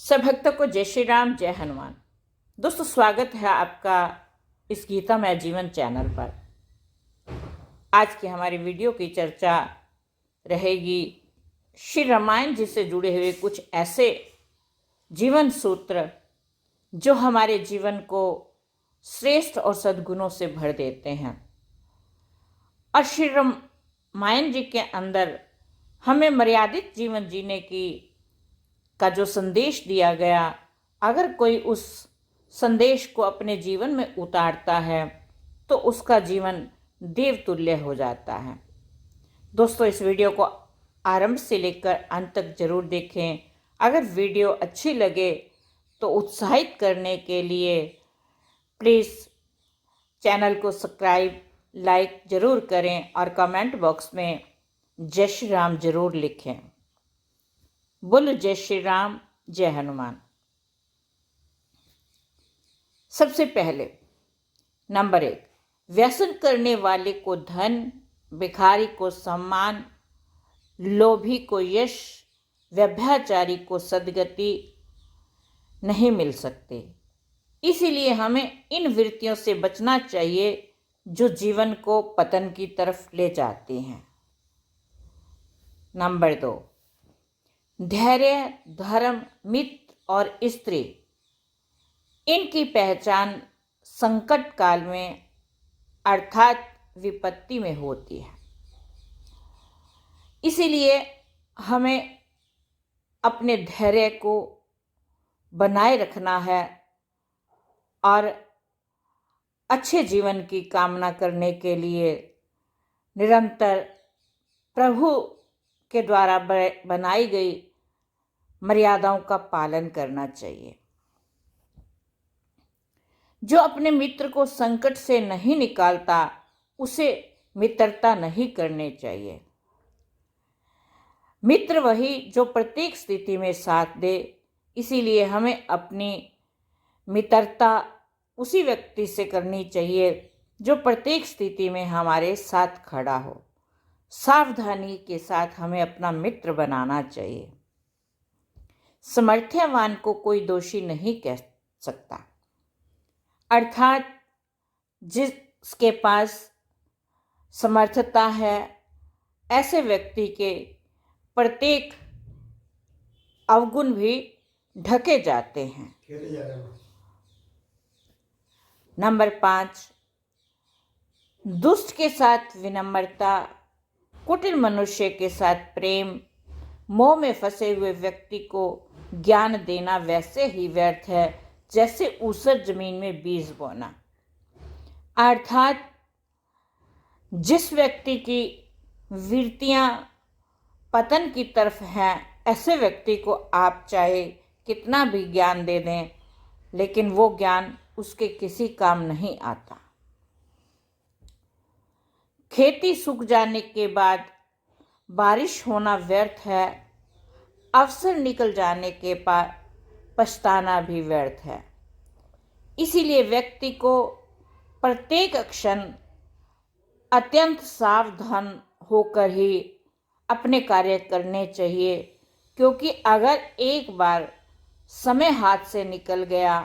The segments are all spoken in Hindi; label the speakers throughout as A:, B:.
A: सब भक्तों को जय श्री राम, जय हनुमान। दोस्तों, स्वागत है आपका इस गीतामय जीवन चैनल पर। आज की हमारी वीडियो की चर्चा रहेगी श्री रामायण जी से जुड़े हुए कुछ ऐसे जीवन सूत्र जो हमारे जीवन को श्रेष्ठ और सद्गुणों से भर देते हैं। और श्री रामायण जी के अंदर हमें मर्यादित जीवन जीने का जो संदेश दिया गया, अगर कोई उस संदेश को अपने जीवन में उतारता है तो उसका जीवन देवतुल्य हो जाता है। दोस्तों, इस वीडियो को आरंभ से लेकर अंत तक जरूर देखें। अगर वीडियो अच्छी लगे तो उत्साहित करने के लिए प्लीज़ चैनल को सब्सक्राइब, लाइक ज़रूर करें और कमेंट बॉक्स में जय श्री राम ज़रूर लिखें। बोलो जय श्री राम, जय हनुमान। सबसे पहले नंबर 1, व्यसन करने वाले को धन, भिखारी को सम्मान, लोभी को यश, व्यभिचारी को सद्गति नहीं मिल सकते। इसीलिए हमें इन वृत्तियों से बचना चाहिए जो जीवन को पतन की तरफ ले जाती हैं। नंबर 2, धैर्य, धर्म, मित्र और स्त्री, इनकी पहचान संकट काल में अर्थात विपत्ति में होती है। इसीलिए हमें अपने धैर्य को बनाए रखना है और अच्छे जीवन की कामना करने के लिए निरंतर प्रभु के द्वारा बनाई गई मर्यादाओं का पालन करना चाहिए। जो अपने मित्र को संकट से नहीं निकालता उसे मित्रता नहीं करनी चाहिए। मित्र वही जो प्रत्येक स्थिति में साथ दे। इसीलिए हमें अपनी मित्रता उसी व्यक्ति से करनी चाहिए जो प्रत्येक स्थिति में हमारे साथ खड़ा हो। सावधानी के साथ हमें अपना मित्र बनाना चाहिए। समर्थ्यवान को कोई दोषी नहीं कह सकता, अर्थात जिसके पास समर्थता है ऐसे व्यक्ति के प्रत्येक अवगुण भी ढके जाते हैं। नंबर 5, दुष्ट के साथ विनम्रता, कुटिल मनुष्य के साथ प्रेम, मोह में फंसे हुए व्यक्ति को ज्ञान देना वैसे ही व्यर्थ है जैसे ऊसर जमीन में बीज बोना। अर्थात जिस व्यक्ति की वृत्तियां पतन की तरफ हैं, ऐसे व्यक्ति को आप चाहे कितना भी ज्ञान दे दें, लेकिन वो ज्ञान उसके किसी काम नहीं आता। खेती सूख जाने के बाद बारिश होना व्यर्थ है, अवसर निकल जाने के बाद पछताना भी व्यर्थ है। इसीलिए व्यक्ति को प्रत्येक क्षण अत्यंत सावधान होकर ही अपने कार्य करने चाहिए, क्योंकि अगर एक बार समय हाथ से निकल गया,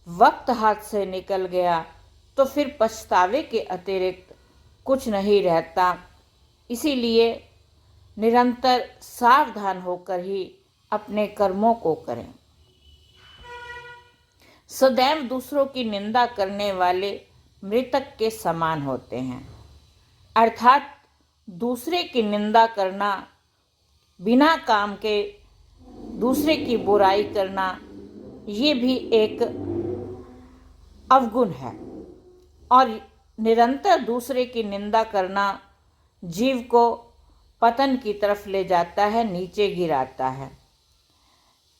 A: वक्त हाथ से निकल गया, तो फिर पछतावे के अतिरिक्त कुछ नहीं रहता। इसीलिए निरंतर सावधान होकर ही अपने कर्मों को करें। सदैव दूसरों की निंदा करने वाले मृतक के समान होते हैं। अर्थात दूसरे की निंदा करना, बिना काम के दूसरे की बुराई करना, ये भी एक अवगुण है। और निरंतर दूसरे की निंदा करना जीव को पतन की तरफ ले जाता है, नीचे गिराता है।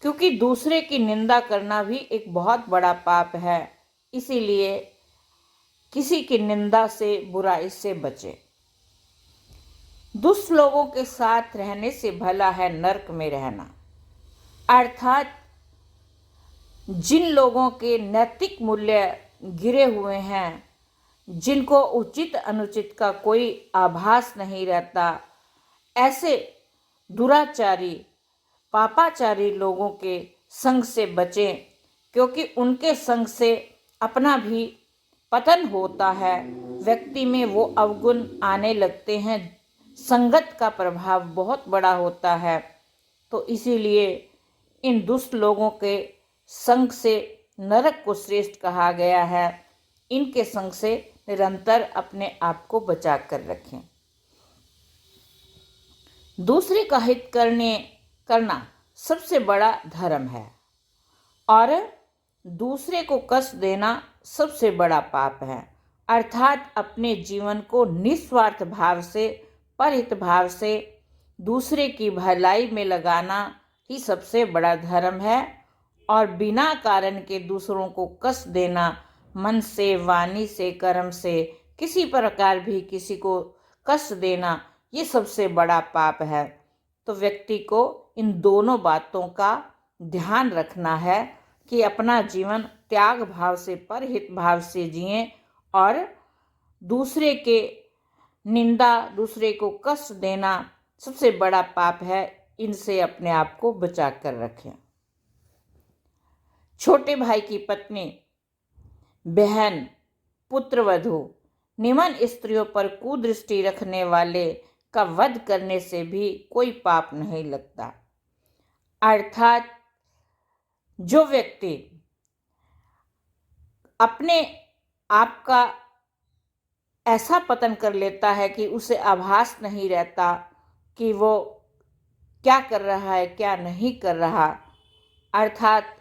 A: क्योंकि दूसरे की निंदा करना भी एक बहुत बड़ा पाप है। इसीलिए किसी की निंदा से, बुराई से बचे। दुष्ट लोगों के साथ रहने से भला है नरक में रहना। अर्थात जिन लोगों के नैतिक मूल्य गिरे हुए हैं, जिनको उचित अनुचित का कोई आभास नहीं रहता, ऐसे दुराचारी, पापाचारी लोगों के संग से बचें, क्योंकि उनके संग से अपना भी पतन होता है। व्यक्ति में वो अवगुण आने लगते हैं। संगत का प्रभाव बहुत बड़ा होता है। तो इसीलिए इन दुष्ट लोगों के संग से नरक को श्रेष्ठ कहा गया है। इनके संग से निरंतर अपने आप को बचा कर रखें। दूसरे का हित करना सबसे बड़ा धर्म है और दूसरे को कष्ट देना सबसे बड़ा पाप है। अर्थात अपने जीवन को निस्वार्थ भाव से, परहित भाव से दूसरे की भलाई में लगाना ही सबसे बड़ा धर्म है। और बिना कारण के दूसरों को कष्ट देना, मन से, वाणी से, कर्म से किसी प्रकार भी किसी को कष्ट देना, ये सबसे बड़ा पाप है। तो व्यक्ति को इन दोनों बातों का ध्यान रखना है कि अपना जीवन त्याग भाव से, परहित भाव से जिएं और दूसरे के निंदा, दूसरे को कष्ट देना सबसे बड़ा पाप है। इनसे अपने आप को बचा कर रखें। छोटे भाई की पत्नी, बहन, पुत्रवधू, निमन स्त्रियों पर कुदृष्टि रखने वाले का वध करने से भी कोई पाप नहीं लगता। अर्थात जो व्यक्ति अपने आप का ऐसा पतन कर लेता है कि उसे आभास नहीं रहता कि वो क्या कर रहा है, क्या नहीं कर रहा, अर्थात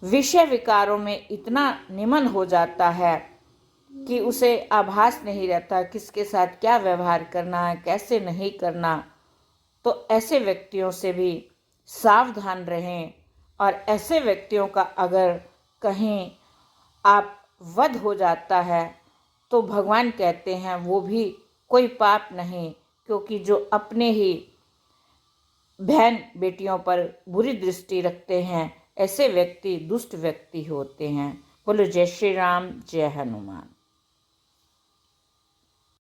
A: विषय विकारों में इतना निमन हो जाता है कि उसे आभास नहीं रहता किसके साथ क्या व्यवहार करना है, कैसे नहीं करना। तो ऐसे व्यक्तियों से भी सावधान रहें। और ऐसे व्यक्तियों का अगर कहीं आप वध हो जाता है तो भगवान कहते हैं वो भी कोई पाप नहीं, क्योंकि जो अपने ही बहन बेटियों पर बुरी दृष्टि रखते हैं, ऐसे व्यक्ति दुष्ट व्यक्ति होते हैं। बोलो जय श्री राम, जय हनुमान।